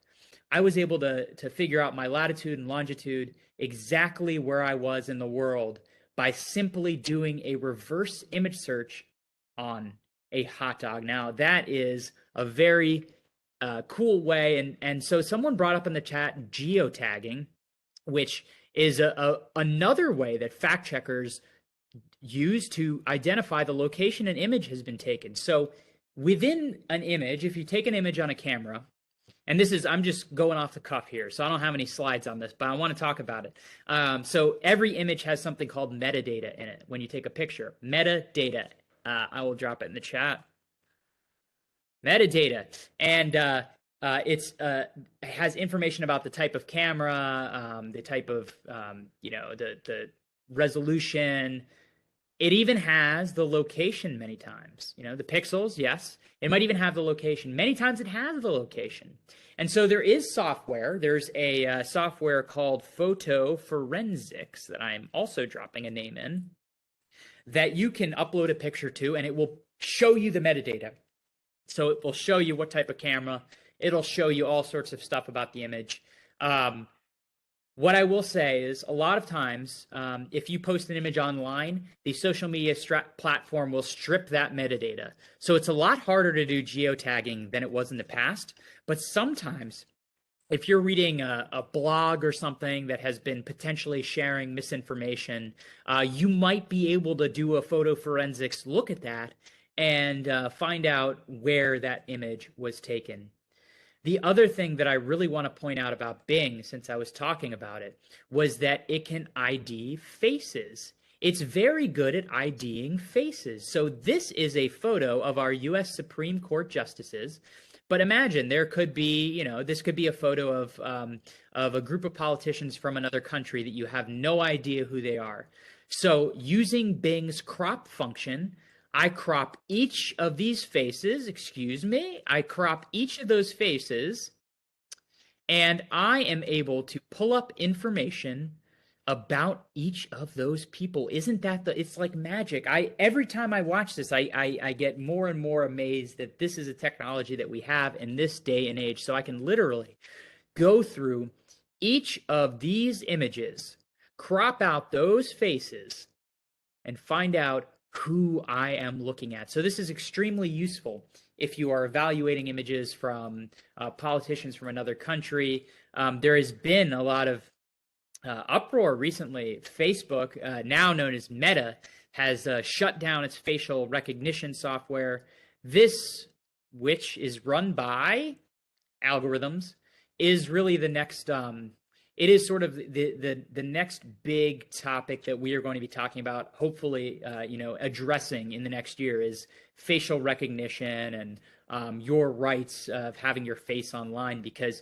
I was able to figure out my latitude and longitude, exactly where I was in the world, by simply doing a reverse image search on a hot dog. Now, that is a very cool way. And so someone brought up in the chat geotagging, which is another way that fact checkers use to identify the location an image has been taken. So within an image, if you take an image on a camera, and this is, I'm just going off the cuff here, so I don't have any slides on this, but I want to talk about it. So every image has something called metadata in it when you take a picture. Metadata. I will drop it in the chat. Metadata. And it has information about the type of camera, the type of, the resolution. It even has the location many times. You know, the pixels, yes. It might even have the location. Many times it has the location. And so there is software. There's a software called Photo Forensics that I'm also dropping a name in, that you can upload a picture to, and it will show you the metadata. So it will show you what type of camera. It'll show you all sorts of stuff about the image. What I will say is a lot of times, if you post an image online, the social media platform will strip that metadata. So it's a lot harder to do geotagging than it was in the past. But sometimes, if you're reading a blog or something that has been potentially sharing misinformation, you might be able to do a photo forensics look at that and find out where that image was taken. The other thing that I really want to point out about Bing, since I was talking about it, was that it can ID faces. It's very good at IDing faces. So this is a photo of our U.S. Supreme Court justices. But imagine there could be, this could be a photo of a group of politicians from another country that you have no idea who they are. So using Bing's crop function, I crop each of these faces, I crop each of those faces, and I am able to pull up information about each of those people. Isn't that it's like magic. Every time I watch this, I get more and more amazed that this is a technology that we have in this day and age. So I can literally go through each of these images, crop out those faces, and find out who I am looking at. So this is extremely useful if you are evaluating images from politicians from another country. There has been a lot of uproar recently. Facebook, now known as Meta, has shut down its facial recognition software. This, which is run by algorithms, is really the next it is sort of the next big topic that we are going to be talking about, hopefully, addressing in the next year, is facial recognition and your rights of having your face online, because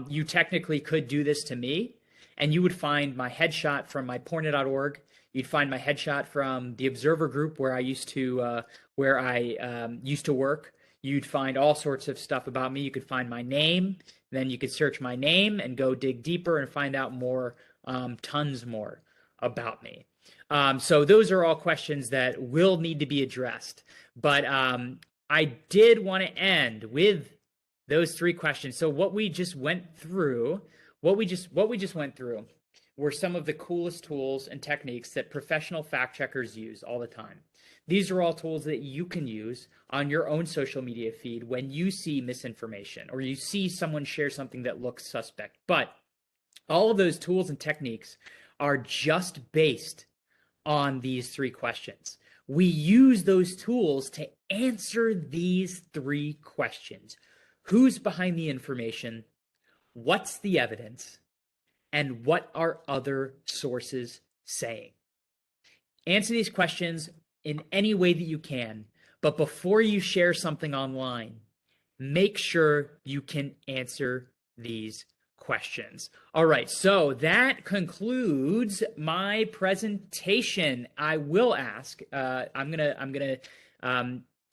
you technically could do this to me, and you would find my headshot from my porn.org. You'd find my headshot from the Observer Group where I used to work. you'd find all sorts of stuff about me. You could find my name, then you could search my name and go dig deeper and find out more, tons more about me. So those are all questions that will need to be addressed. But I did want to end with those 3 questions. So what we just went through, what we just went through were some of the coolest tools and techniques that professional fact checkers use all the time. These are all tools that you can use on your own social media feed when you see misinformation or you see someone share something that looks suspect. But all of those tools and techniques are just based on these 3 questions. We use those tools to answer these 3 questions. Who's behind the information? What's the evidence? And what are other sources saying? Answer these questions in any way that you can, but before you share something online, make sure you can answer these questions. All right, so that concludes my presentation. I will ask, I'm gonna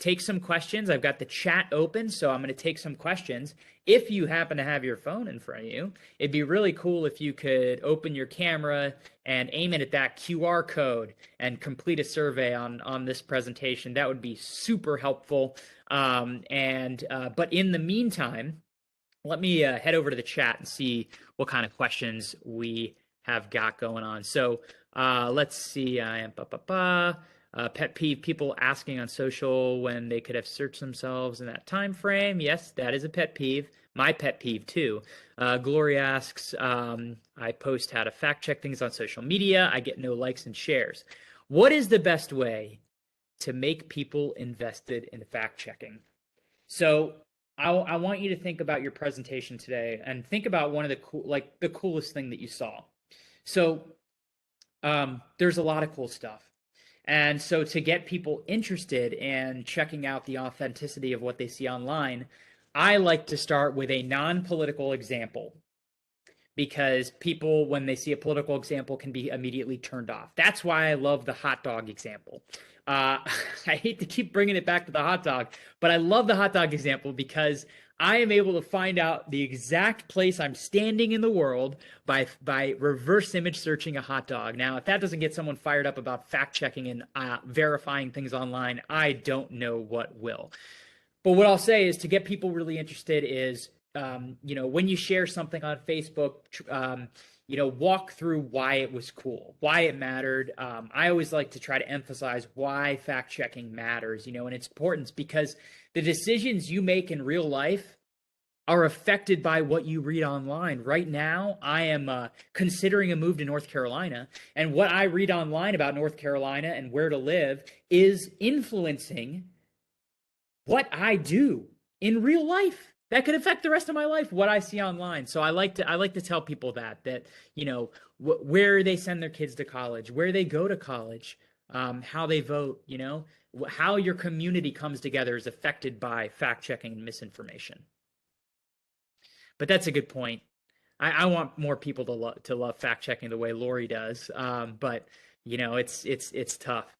take some questions. I've got the chat open, so I'm gonna take some questions. If you happen to have your phone in front of you, it'd be really cool if you could open your camera and aim it at that QR code and complete a survey on this presentation. That would be super helpful. But in the meantime, let me head over to the chat and see what kind of questions we have got going on. So let's see. Pet peeve, people asking on social when they could have searched themselves in that time frame. Yes, that is a pet peeve. My pet peeve too. Gloria asks, I post how to fact check things on social media. I get no likes and shares. What is the best way to make people invested in fact checking? So I want you to think about your presentation today and think about one of the coolest thing that you saw. So there's a lot of cool stuff. And so to get people interested in checking out the authenticity of what they see online, I like to start with a non-political example, because people, when they see a political example, can be immediately turned off. That's why I love the hot dog example. I hate to keep bringing it back to the hot dog, but I love the hot dog example because I am able to find out the exact place I'm standing in the world by reverse image searching a hot dog. Now, if that doesn't get someone fired up about fact checking and verifying things online, I don't know what will. But what I'll say is, to get people really interested is, when you share something on Facebook, walk through why it was cool, why it mattered. I always like to try to emphasize why fact checking matters, and its importance, because the decisions you make in real life are affected by what you read online. Right now, I am considering a move to North Carolina, and what I read online about North Carolina and where to live is influencing what I do in real life. That could affect the rest of my life, what I see online. So I like to tell people that where they send their kids to college, where they go to college, how they vote, how your community comes together is affected by fact checking and misinformation. But that's a good point. I want more people to love fact checking the way Lori does. But it's tough.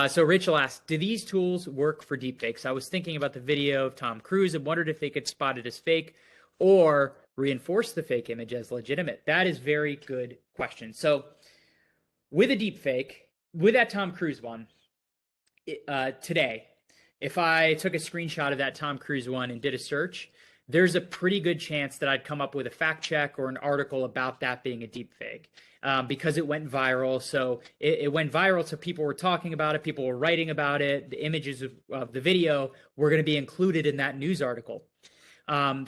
So Rachel asked, do these tools work for deepfakes? I was thinking about the video of Tom Cruise and wondered if they could spot it as fake or reinforce the fake image as legitimate. That is a very good question. So with a deepfake, with that Tom Cruise one, today, if I took a screenshot of that Tom Cruise one and did a search, there's a pretty good chance that I'd come up with a fact check or an article about that being a deepfake. Because it went viral. So it went viral, so people were talking about it, people were writing about it, the images of the video were going to be included in that news article.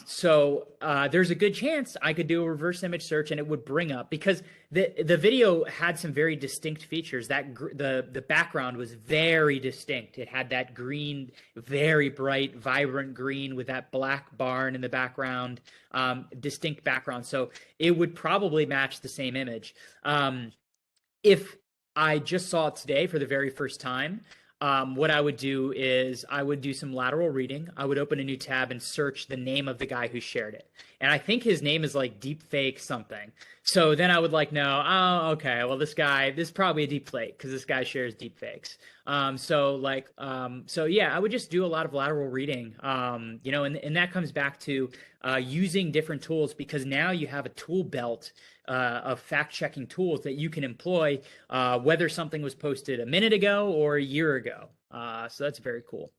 So there's a good chance I could do a reverse image search and it would bring up, because the video had some very distinct features. That the background was very distinct. It had that green, very bright, vibrant green with that black barn in the background, distinct background. So it would probably match the same image. If I just saw it today for the very first time, what I would do is I would do some lateral reading. I would open a new tab and search the name of the guy who shared it. And I think his name is like Deepfake something. So then I would know, oh, okay, well, this is probably a deepfake because this guy shares deepfakes. So yeah, I would just do a lot of lateral reading. And that comes back to using different tools, because now you have a tool belt of fact-checking tools that you can employ, whether something was posted a minute ago or a year ago. So that's very cool.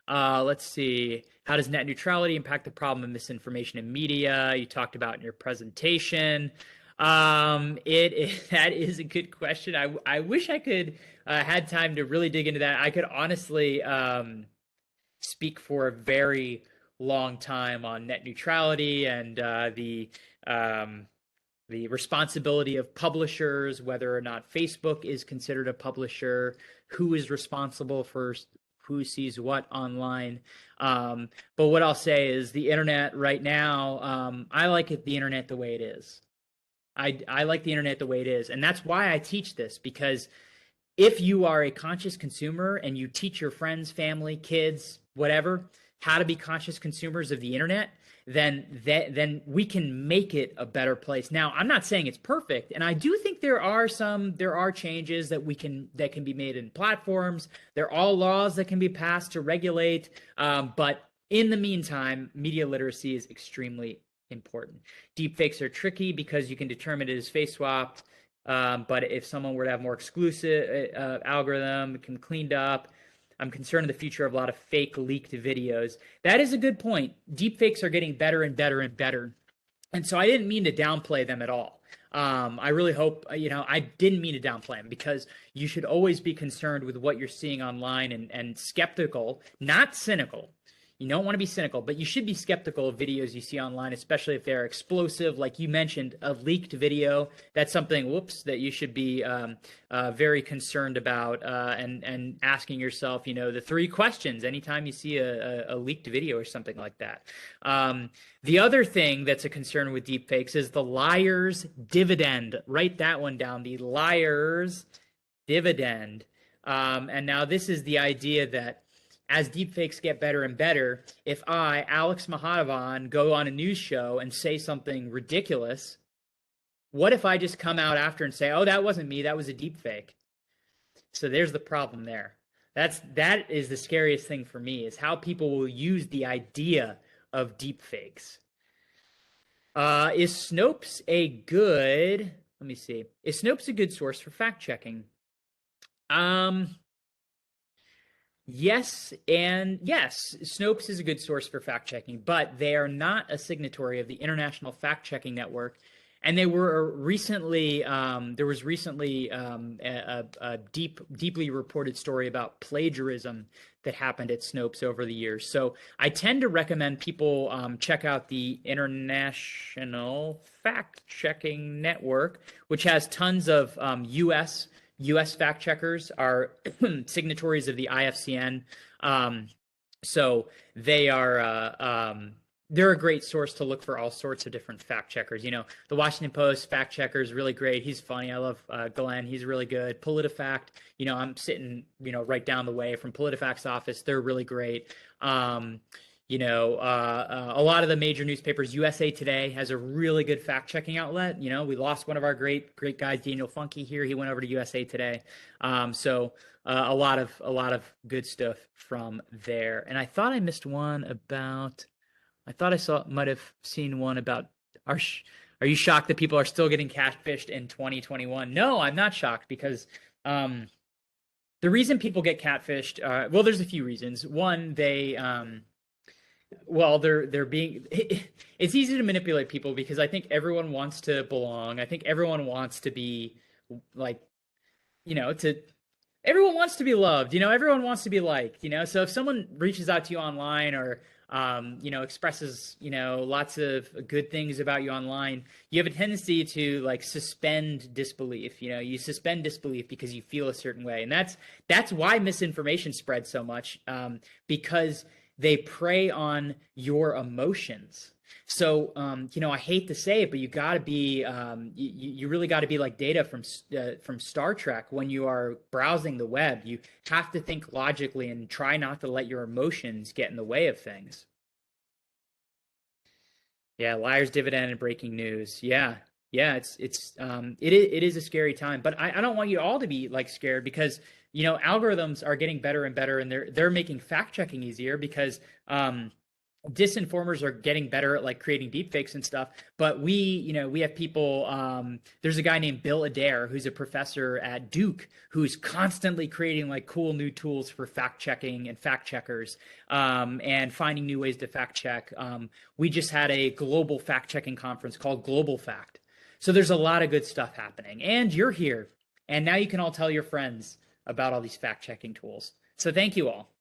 Let's see. How does net neutrality impact the problem of misinformation in media? You talked about in your presentation. That is a good question. I wish I could had time to really dig into that. I could honestly speak for a very long time on net neutrality and the responsibility of publishers, whether or not Facebook is considered a publisher, who is responsible for who sees what online. But what I'll say is the internet right now, I like the internet the way it is. I like the internet the way it is. And that's why I teach this, because if you are a conscious consumer and you teach your friends, family, kids, whatever, how to be conscious consumers of the internet, then we can make it a better place. Now, I'm not saying it's perfect, and I do think there are changes that can be made in platforms. There are laws that can be passed to regulate, but in the meantime, media literacy is extremely important. Deepfakes are tricky because you can determine it is face swapped, but if someone were to have more exclusive algorithm, it can be cleaned up. I'm concerned in the future of a lot of fake leaked videos. That is a good point. Deepfakes are getting better and better and better. And so I didn't mean to downplay them at all. I really hope, I didn't mean to downplay them, because you should always be concerned with what you're seeing online and skeptical, not cynical. You don't want to be cynical, but you should be skeptical of videos you see online, especially if they're explosive. Like you mentioned, a leaked video, that's something, that you should be very concerned about, and asking yourself, the 3 questions anytime you see a leaked video or something like that. The other thing that's a concern with deepfakes is the liar's dividend. Write that one down, the liar's dividend. And now this is the idea that as deepfakes get better and better, if I, Alex Mahadevan, go on a news show and say something ridiculous, what if I just come out after and say, oh, that wasn't me, that was a deepfake? So there's the problem there. That is the scariest thing for me, is how people will use the idea of deepfakes. Is Snopes a good source for fact-checking? Yes and yes. Snopes is a good source for fact-checking, but they are not a signatory of the International Fact-Checking Network. And they were recently, there was recently a deeply reported story about plagiarism that happened at Snopes over the years. So I tend to recommend people check out the International Fact-Checking Network, which has tons of U.S. fact checkers, are signatories of the IFCN. So they are they're a great source to look for all sorts of different fact checkers. The Washington Post fact checker is really great. He's funny. I love Glenn. He's really good. PolitiFact, I'm sitting, right down the way from PolitiFact's office. They're really great. A lot of the major newspapers, USA Today has a really good fact-checking outlet. We lost one of our great guys, Daniel Funke here. He went over to USA Today. So a lot of good stuff from there. And I thought I missed one about, might have seen one about, are you shocked that people are still getting catfished in 2021? No, I'm not shocked, because the reason people get catfished, there's a few reasons. One, they're being, it's easy to manipulate people, because I think everyone wants to belong. I think everyone wants to be everyone wants to be loved, everyone wants to be liked, so if someone reaches out to you online or, expresses, lots of good things about you online, you have a tendency to suspend disbelief. You suspend disbelief because you feel a certain way. And that's why misinformation spreads so much, because they prey on your emotions. So, I hate to say it, but you got to be, you really got to be like Data from Star Trek when you are browsing the web. You have to think logically and try not to let your emotions get in the way of things. Yeah, liar's dividend and breaking news. Yeah, it is a scary time. But I don't want you all to be scared, because algorithms are getting better and better, and they're making fact checking easier because disinformers are getting better at like creating deepfakes and stuff. But we have people, there's a guy named Bill Adair, who's a professor at Duke, who's constantly creating like cool new tools for fact checking and fact checkers, and finding new ways to fact check. We just had a global fact checking conference called Global Fact. So there's a lot of good stuff happening, and you're here, and now you can all tell your friends about all these fact checking tools. So thank you all.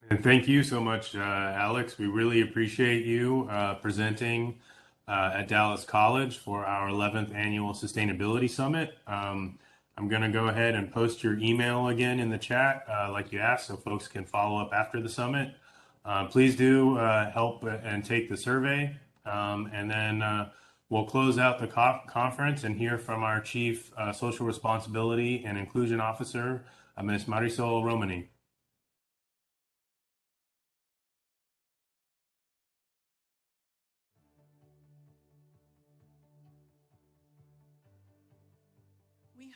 And thank you so much, Alex. We really appreciate you presenting at Dallas College for our 11th Annual Sustainability Summit. I'm going to go ahead and post your email again in the chat like you asked, so folks can follow up after the summit. Please do help and take the survey, and then we'll close out the conference and hear from our Chief Social Responsibility and Inclusion Officer, Ms. Marisol Romani.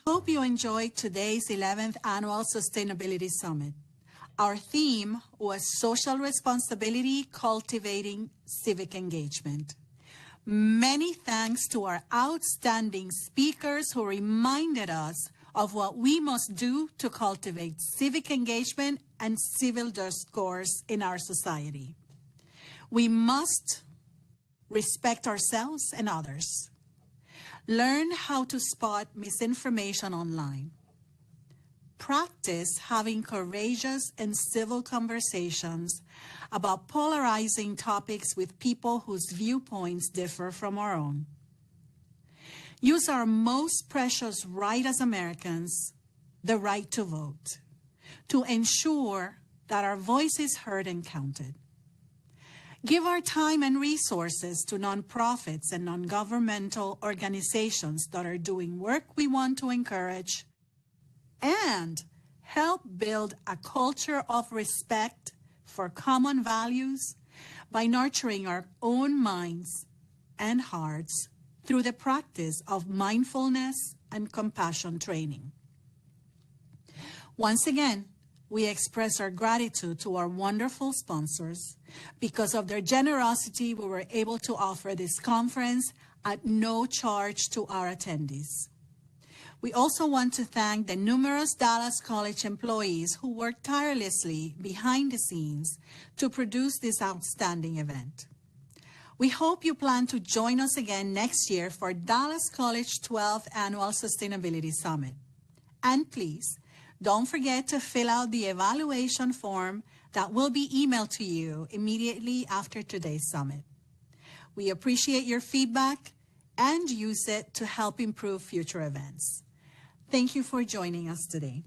Hope you enjoyed today's 11th Annual Sustainability Summit. Our theme was Social Responsibility, Cultivating Civic Engagement. Many thanks to our outstanding speakers who reminded us of what we must do to cultivate civic engagement and civil discourse in our society. We must respect ourselves and others. Learn how to spot misinformation online. Practice having courageous and civil conversations about polarizing topics with people whose viewpoints differ from our own. Use our most precious right as Americans, the right to vote, to ensure that our voice is heard and counted. Give our time and resources to nonprofits and non-governmental organizations that are doing work we want to encourage, and help build a culture of respect for common values by nurturing our own minds and hearts through the practice of mindfulness and compassion training. Once again, we express our gratitude to our wonderful sponsors. Because of their generosity, we were able to offer this conference at no charge to our attendees. We also want to thank the numerous Dallas College employees who worked tirelessly behind the scenes to produce this outstanding event. We hope you plan to join us again next year for Dallas College 12th Annual Sustainability Summit. And please, don't forget to fill out the evaluation form that will be emailed to you immediately after today's summit. We appreciate your feedback and use it to help improve future events. Thank you for joining us today.